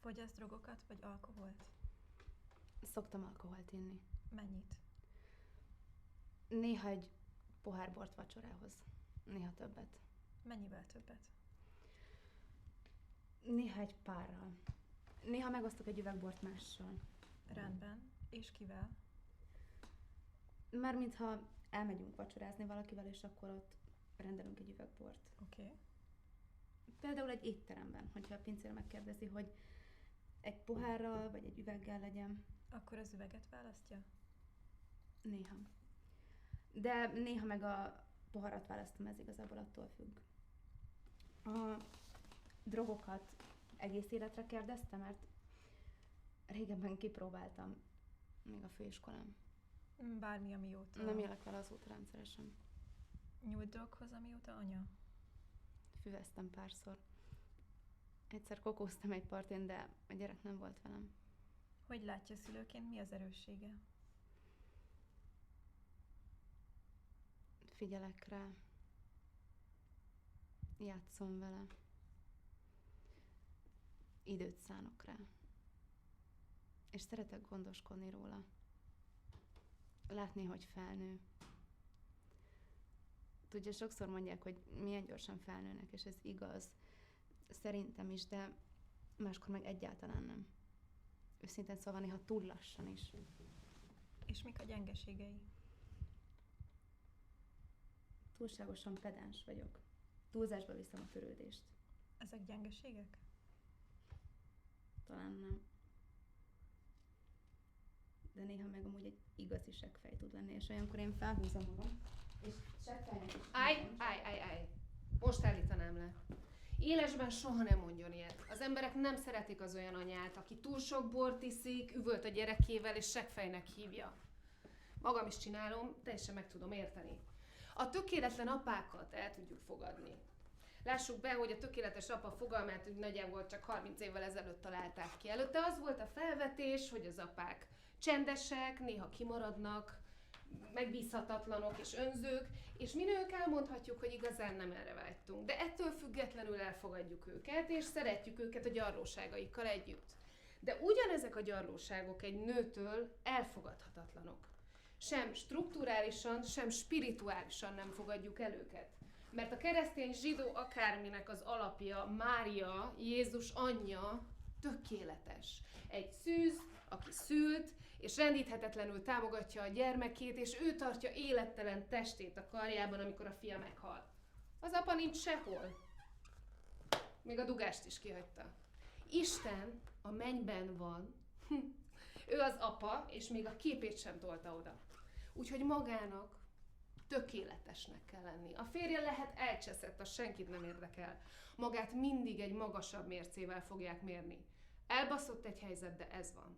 Fogyaszt drogokat vagy alkoholt? Szoktam alkoholt inni. Mennyit? Néha egy pohár bort vacsorához. Néha többet. Mennyivel többet? Néha egy párral. Néha megosztok egy üveg bort mással. Rendben. És kivel? Mármint ha elmegyünk vacsorázni valakivel, és akkor ott rendelünk egy üveg bort. Oké. Például egy étteremben, hogyha a pincér megkérdezi, hogy egy pohárral vagy egy üveggel legyen. Akkor az üveget választja? Néha. De néha meg a poharat választom, ez igazából attól függ. A drogokat egész életre kérdezte, mert régebben kipróbáltam, még a főiskolán. Bármi, amióta... Nem élek vele azóta rendszeresen. Nyújt droghoz, amióta anya? Füveztem párszor. Egyszer kokóztam egy partén, de a gyerek nem volt velem. Hogy látja szülőként, mi az erőssége? Figyelek rá. Játszom vele. Időt szánok rá. És szeretek gondoskodni róla. Látni, hogy felnő. Tudja, sokszor mondják, hogy milyen gyorsan felnőnek, és ez igaz. Szerintem is, de máskor meg egyáltalán nem. Őszintén szóval néha túl lassan is. És mik a gyengeségei? Túlságosan pedáns vagyok. Túlzásba viszem a törődést. Ezek gyengeségek? Talán nem. De néha meg amúgy egy igazi seggfej tud lenni, és olyankor én felhúzom magam, és seggfejnek is. Állj! Most állítanám le. Élesben soha nem mondjon ilyet. Az emberek nem szeretik az olyan anyát, aki túl sok bort iszik, üvölt a gyerekével és seggfejnek hívja. Magam is csinálom, teljesen meg tudom érteni. A tökéletlen apákat el tudjuk fogadni. Lássuk be, hogy a tökéletes apa fogalmát úgy nagyjából csak 30 évvel ezelőtt találták ki. Előtte az volt a felvetés, hogy az apák csendesek, néha kimaradnak, megbízhatatlanok és önzők, és mi nők elmondhatjuk, hogy igazán nem erre vágytunk. De ettől függetlenül elfogadjuk őket, és szeretjük őket a gyarlóságaikkal együtt. De ugyanezek a gyarlóságok egy nőtől elfogadhatatlanok. Sem strukturálisan, sem spirituálisan nem fogadjuk el őket. Mert a keresztény zsidó akárminek az alapja, Mária, Jézus anyja, tökéletes. Egy szűz, aki szült, és rendíthetetlenül támogatja a gyermekét, és ő tartja élettelen testét a karjában, amikor a fia meghal. Az apa nincs sehol. Még a dugást is kihagyta. Isten a mennyben van. Ő az apa, és még a képét sem tolta oda. Úgyhogy magának tökéletesnek kell lenni. A férje lehet elcseszett, az senkit nem érdekel. Magát mindig egy magasabb mércével fogják mérni. Elbaszott egy helyzet, de ez van.